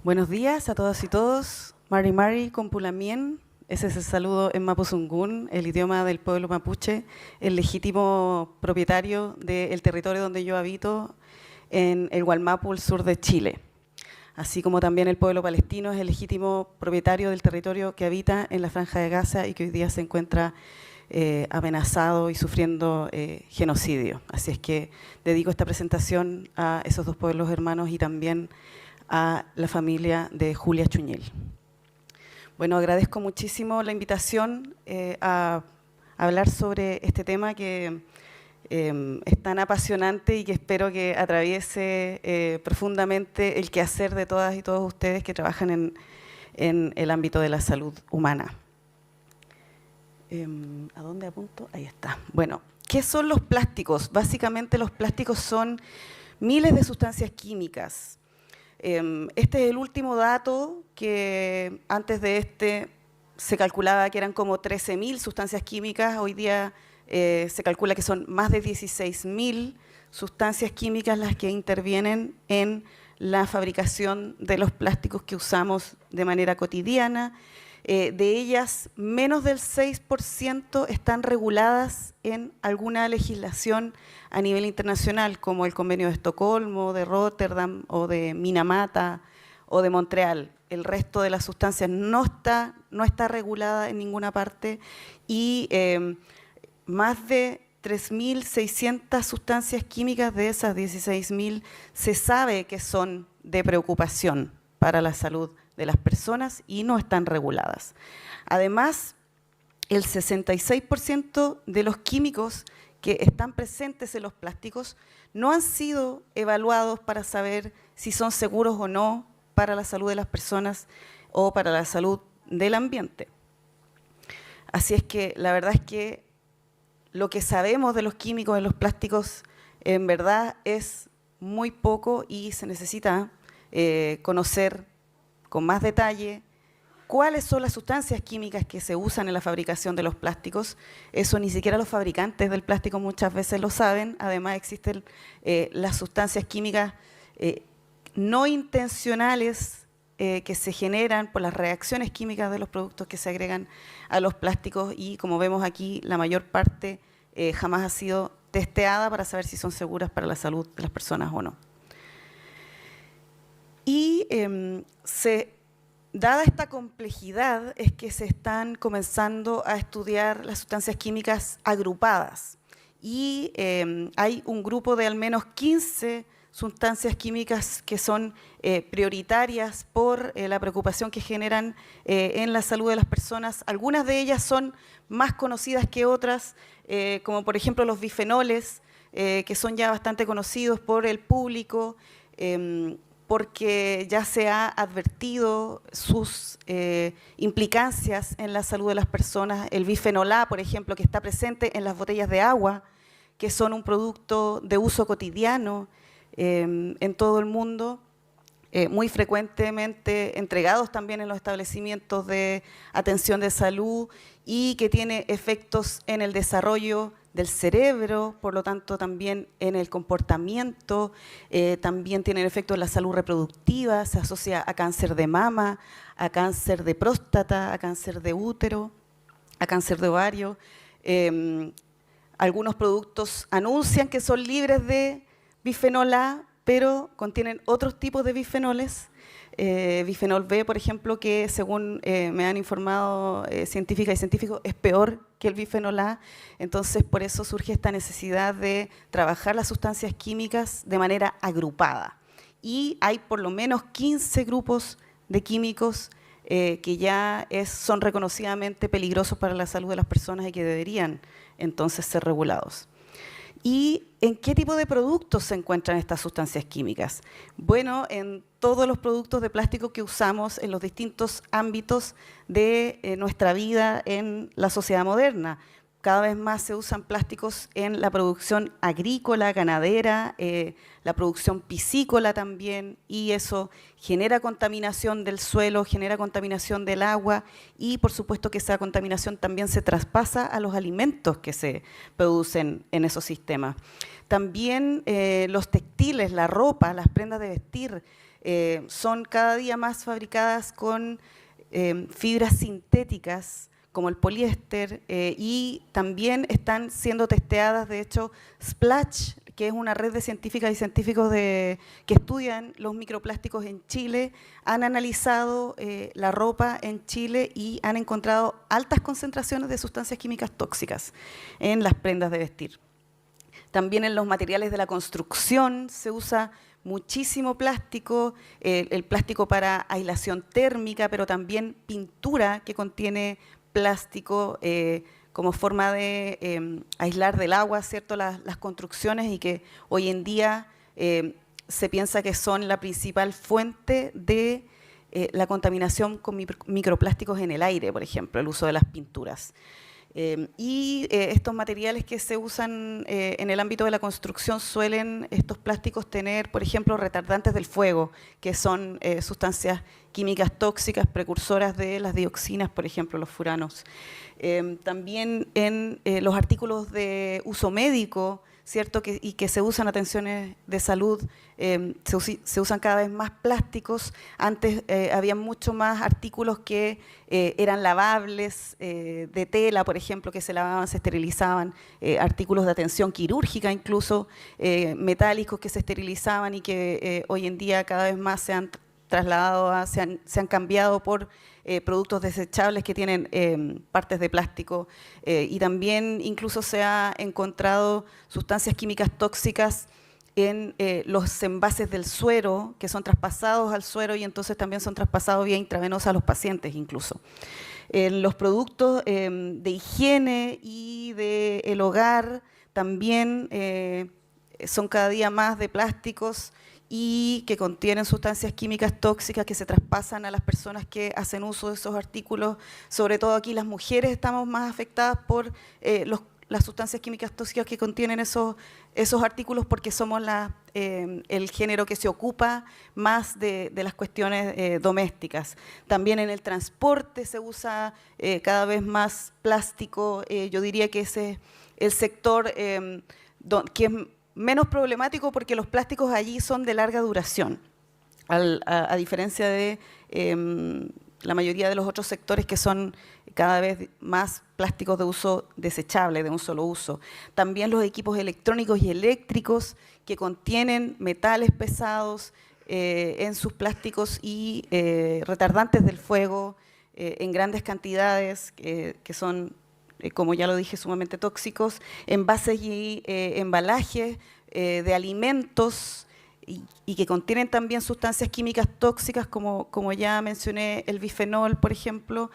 Buenos días a todas y todos. Mari Mari Compulamien, ese es el saludo en Mapuzungún, el idioma del pueblo mapuche, el legítimo propietario del territorio donde yo habito, en el Gualmapu, el sur de Chile. Así como también el pueblo palestino es el legítimo propietario del territorio que habita en la Franja de Gaza y que hoy día se encuentra amenazado y sufriendo genocidio. Así es que dedico esta presentación a esos dos pueblos hermanos y también a la familia de Julia Chuñil. Bueno, agradezco muchísimo la invitación a hablar sobre este tema que es tan apasionante y que espero que atraviese profundamente el quehacer de todas y todos ustedes que trabajan en el ámbito de la salud humana. ¿A dónde apunto? Ahí está. Bueno, ¿qué son los plásticos? Básicamente los plásticos son miles de sustancias químicas. Este es el último dato, que antes de este se calculaba que eran como 13.000 sustancias químicas. Hoy día se calcula que son más de 16.000 sustancias químicas las que intervienen en la fabricación de los plásticos que usamos de manera cotidiana. De ellas, menos del 6% están reguladas en alguna legislación a nivel internacional, como el Convenio de Estocolmo, de Rotterdam, o de Minamata, o de Montreal. El resto de las sustancias no está regulada en ninguna parte y más de 3.600 sustancias químicas de esas 16.000 se sabe que son de preocupación para la salud de las personas y no están reguladas. Además, el 66% de los químicos que están presentes en los plásticos no han sido evaluados para saber si son seguros o no para la salud de las personas o para la salud del ambiente. Así es que la verdad es que lo que sabemos de los químicos en los plásticos en verdad es muy poco y se necesita conocer con más detalle cuáles son las sustancias químicas que se usan en la fabricación de los plásticos. Eso ni siquiera los fabricantes del plástico muchas veces lo saben. Además existen las sustancias químicas no intencionales que se generan por las reacciones químicas de los productos que se agregan a los plásticos y, como vemos aquí, la mayor parte jamás ha sido testeada para saber si son seguras para la salud de las personas o no. Y dada esta complejidad es que se están comenzando a estudiar las sustancias químicas agrupadas y hay un grupo de al menos 15 sustancias químicas que son prioritarias por la preocupación que generan en la salud de las personas. Algunas de ellas son más conocidas que otras, como por ejemplo los bifenoles, que son ya bastante conocidos por el público, porque ya se ha advertido sus implicancias en la salud de las personas. El bifenol A, por ejemplo, que está presente en las botellas de agua, que son un producto de uso cotidiano en todo el mundo, muy frecuentemente entregados también en los establecimientos de atención de salud y que tiene efectos en el desarrollo del cerebro, por lo tanto también en el comportamiento, también tiene efectos en la salud reproductiva, se asocia a cáncer de mama, a cáncer de próstata, a cáncer de útero, a cáncer de ovario. Algunos productos anuncian que son libres de bifenol A, pero contienen otros tipos de bifenoles. Bifenol B, por ejemplo, que según me han informado científicas y científicos, es peor que el bifenol A. Entonces, por eso surge esta necesidad de trabajar las sustancias químicas de manera agrupada. Y hay por lo menos 15 grupos de químicos que ya son reconocidamente peligrosos para la salud de las personas y que deberían entonces ser regulados. ¿Y en qué tipo de productos se encuentran estas sustancias químicas? Bueno, en todos los productos de plástico que usamos en los distintos ámbitos de nuestra vida en la sociedad moderna. Cada vez más se usan plásticos en la producción agrícola, ganadera, la producción piscícola también, y eso genera contaminación del suelo, genera contaminación del agua y por supuesto que esa contaminación también se traspasa a los alimentos que se producen en esos sistemas. También los textiles, la ropa, las prendas de vestir, son cada día más fabricadas con fibras sintéticas, como el poliéster, y también están siendo testeadas, de hecho, Splash, que es una red de científicas y científicos que estudian los microplásticos en Chile, han analizado la ropa en Chile y han encontrado altas concentraciones de sustancias químicas tóxicas en las prendas de vestir. También en los materiales de la construcción se usa muchísimo plástico, el plástico para aislación térmica, pero también pintura que contiene plástico como forma de aislar del agua, ¿cierto?, las construcciones, y que hoy en día se piensa que son la principal fuente de la contaminación con microplásticos en el aire, por ejemplo, el uso de las pinturas. Estos materiales que se usan en el ámbito de la construcción suelen estos plásticos tener, por ejemplo, retardantes del fuego, que son sustancias químicas tóxicas precursoras de las dioxinas, por ejemplo, los furanos. También en los artículos de uso médico, ¿cierto?, y que se usan atenciones de salud, se usan cada vez más plásticos. Antes había mucho más artículos que eran lavables, de tela, por ejemplo, que se lavaban, se esterilizaban, artículos de atención quirúrgica incluso, metálicos que se esterilizaban y que hoy en día cada vez más se han trasladado, se han cambiado por productos desechables que tienen partes de plástico, y también incluso se ha encontrado sustancias químicas tóxicas en los envases del suero, que son traspasados al suero y entonces también son traspasados vía intravenosa a los pacientes incluso. En los productos de higiene y del hogar también son cada día más de plásticos y que contienen sustancias químicas tóxicas que se traspasan a las personas que hacen uso de esos artículos. Sobre todo aquí las mujeres estamos más afectadas por las sustancias químicas tóxicas que contienen esos artículos, porque somos el género que se ocupa más de las cuestiones domésticas. También en el transporte se usa cada vez más plástico. Yo diría que ese es el sector que es menos problemático, porque los plásticos allí son de larga duración, a diferencia de la mayoría de los otros sectores que son cada vez más plásticos de uso desechable, de un solo uso. También los equipos electrónicos y eléctricos que contienen metales pesados en sus plásticos y retardantes del fuego en grandes cantidades, que son, como ya lo dije, sumamente tóxicos, envases y embalajes de alimentos y que contienen también sustancias químicas tóxicas, como ya mencioné, el bifenol, por ejemplo,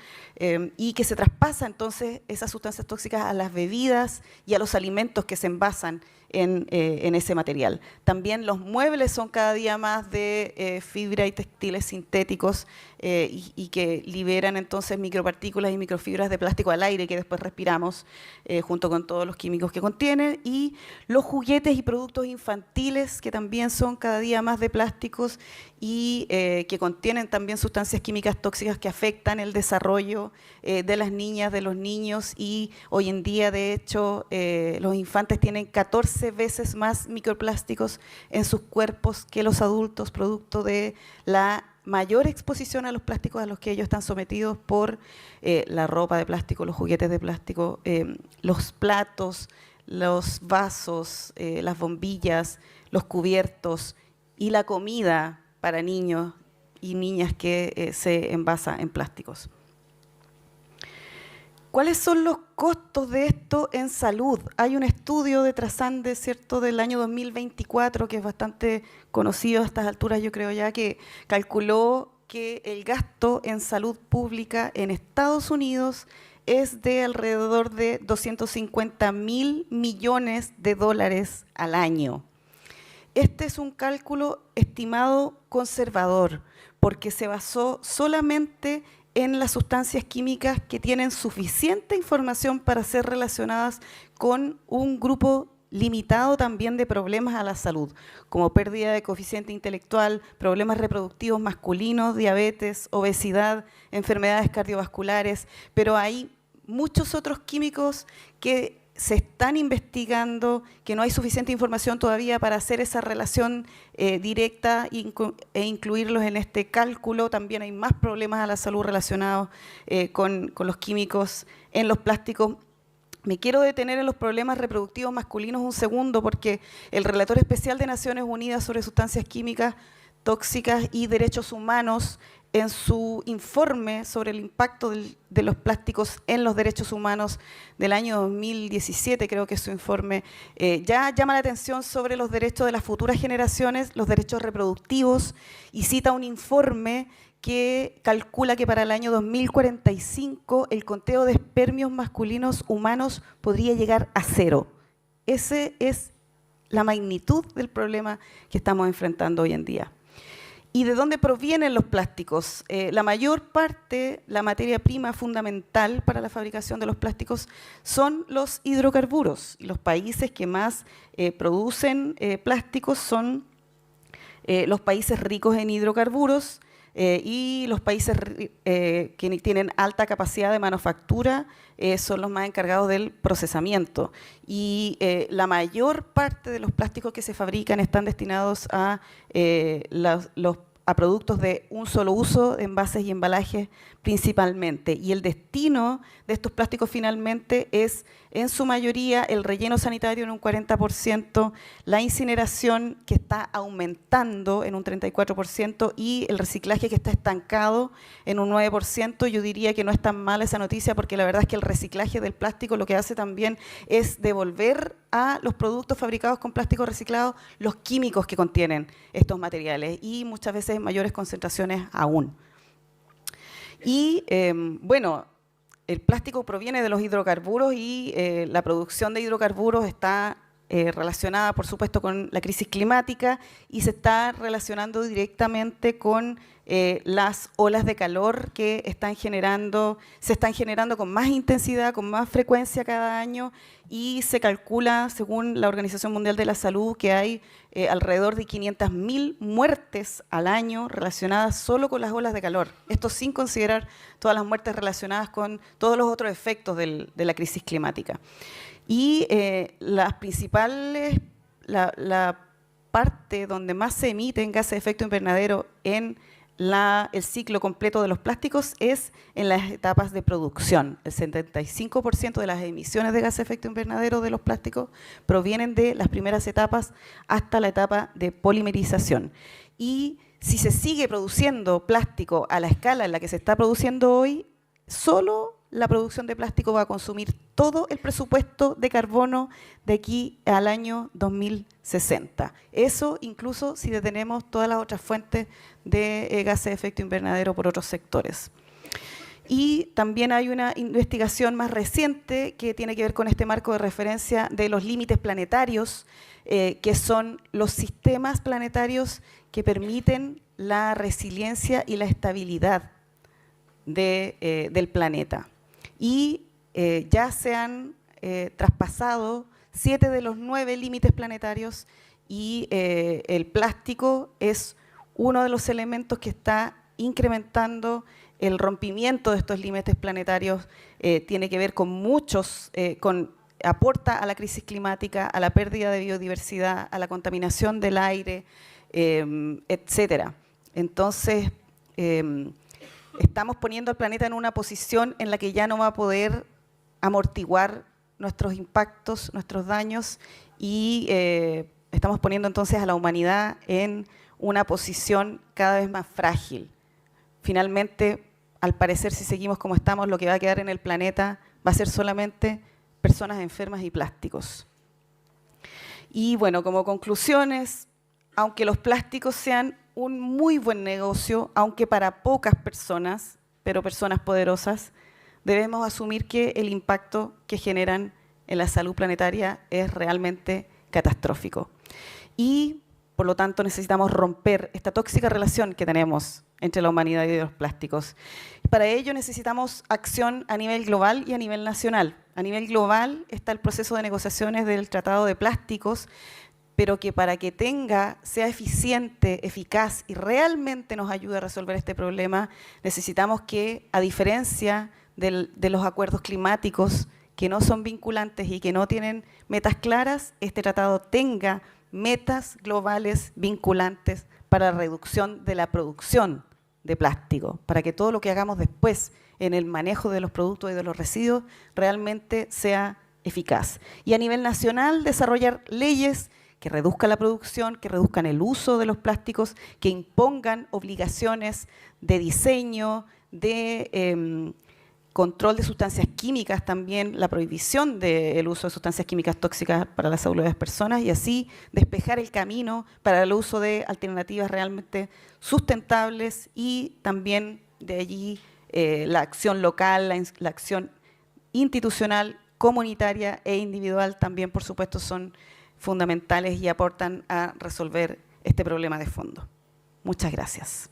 y que se traspasa entonces esas sustancias tóxicas a las bebidas y a los alimentos que se envasan en ese material. También los muebles son cada día más de fibra y textiles sintéticos y que liberan entonces micropartículas y microfibras de plástico al aire que después respiramos junto con todos los químicos que contienen. Y los juguetes y productos infantiles, que también son cada día más de plásticos y que contienen también sustancias químicas tóxicas que afectan el desarrollo de las niñas, de los niños, y hoy en día, de hecho, los infantes tienen 14 veces más microplásticos en sus cuerpos que los adultos, producto de la mayor exposición a los plásticos a los que ellos están sometidos por la ropa de plástico, los juguetes de plástico, los platos, los vasos, las bombillas, los cubiertos y la comida para niños y niñas que se envasa en plásticos. ¿Cuáles son los costos de esto en salud? Hay un estudio de Trasande, ¿cierto?, del año 2024, que es bastante conocido a estas alturas, yo creo ya, que calculó que el gasto en salud pública en Estados Unidos es de alrededor de 250.000 millones de dólares al año. Este es un cálculo estimado conservador, porque se basó solamente en las sustancias químicas que tienen suficiente información para ser relacionadas con un grupo limitado también de problemas a la salud, como pérdida de coeficiente intelectual, problemas reproductivos masculinos, diabetes, obesidad, enfermedades cardiovasculares, pero hay muchos otros químicos que se están investigando, que no hay suficiente información todavía para hacer esa relación directa e incluirlos en este cálculo. También hay más problemas a la salud relacionados con los químicos en los plásticos. Me quiero detener en los problemas reproductivos masculinos un segundo, porque el relator especial de Naciones Unidas sobre sustancias químicas tóxicas y derechos humanos, en su informe sobre el impacto de los plásticos en los derechos humanos del año 2017, creo que es su informe, ya llama la atención sobre los derechos de las futuras generaciones, los derechos reproductivos, y cita un informe que calcula que para el año 2045 el conteo de espermios masculinos humanos podría llegar a 0. Esa es la magnitud del problema que estamos enfrentando hoy en día. ¿Y de dónde provienen los plásticos? La mayor parte, la materia prima fundamental para la fabricación de los plásticos son los hidrocarburos. Y los países que más producen plásticos son los países ricos en hidrocarburos y los países que tienen alta capacidad de manufactura son los más encargados del procesamiento. Y la mayor parte de los plásticos que se fabrican están destinados a a productos de un solo uso, envases y embalajes principalmente. Y el destino de estos plásticos finalmente es, en su mayoría, el relleno sanitario en un 40%, la incineración que está aumentando en un 34% y el reciclaje que está estancado en un 9%. Yo diría que no es tan mala esa noticia, porque la verdad es que el reciclaje del plástico lo que hace también es devolver a los productos fabricados con plástico reciclado los químicos que contienen estos materiales, y muchas veces en mayores concentraciones aún. Y bueno, el plástico proviene de los hidrocarburos y la producción de hidrocarburos está relacionada, por supuesto, con la crisis climática y se está relacionando directamente con las olas de calor que se están generando con más intensidad, con más frecuencia cada año, y se calcula, según la Organización Mundial de la Salud, que hay alrededor de 500.000 muertes al año relacionadas solo con las olas de calor. Esto sin considerar todas las muertes relacionadas con todos los otros efectos de la crisis climática. Y las principales, la parte donde más se emiten gases de efecto invernadero en el ciclo completo de los plásticos es en las etapas de producción. El 75% de las emisiones de gases de efecto invernadero de los plásticos provienen de las primeras etapas hasta la etapa de polimerización. Y si se sigue produciendo plástico a la escala en la que se está produciendo hoy, solo la producción de plástico va a consumir todo el presupuesto de carbono de aquí al año 2060. Eso incluso si detenemos todas las otras fuentes de gases de efecto invernadero por otros sectores. Y también hay una investigación más reciente que tiene que ver con este marco de referencia de los límites planetarios, que son los sistemas planetarios que permiten la resiliencia y la estabilidad del planeta. Y ya se han traspasado 7 de los 9 límites planetarios, y el plástico es uno de los elementos que está incrementando el rompimiento de estos límites planetarios. Tiene que ver con muchos, aporta a la crisis climática, a la pérdida de biodiversidad, a la contaminación del aire, etcétera. Entonces, estamos poniendo al planeta en una posición en la que ya no va a poder amortiguar nuestros impactos, nuestros daños, y estamos poniendo entonces a la humanidad en una posición cada vez más frágil. Finalmente, al parecer, si seguimos como estamos, lo que va a quedar en el planeta va a ser solamente personas enfermas y plásticos. Y bueno, como conclusiones, aunque los plásticos sean un muy buen negocio, aunque para pocas personas, pero personas poderosas, debemos asumir que el impacto que generan en la salud planetaria es realmente catastrófico. Y, por lo tanto, necesitamos romper esta tóxica relación que tenemos entre la humanidad y los plásticos. Para ello necesitamos acción a nivel global y a nivel nacional. A nivel global está el proceso de negociaciones del Tratado de Plásticos, pero que para que sea eficiente, eficaz y realmente nos ayude a resolver este problema, necesitamos que, a diferencia de los acuerdos climáticos que no son vinculantes y que no tienen metas claras, este tratado tenga metas globales vinculantes para la reducción de la producción de plástico, para que todo lo que hagamos después en el manejo de los productos y de los residuos realmente sea eficaz. Y a nivel nacional, desarrollar leyes que reduzcan la producción, que reduzcan el uso de los plásticos, que impongan obligaciones de diseño, de control de sustancias químicas también, la prohibición del uso de sustancias químicas tóxicas para la salud de las personas y así despejar el camino para el uso de alternativas realmente sustentables y también de allí la acción local, la acción institucional, comunitaria e individual también, por supuesto, son fundamentales y aportan a resolver este problema de fondo. Muchas gracias.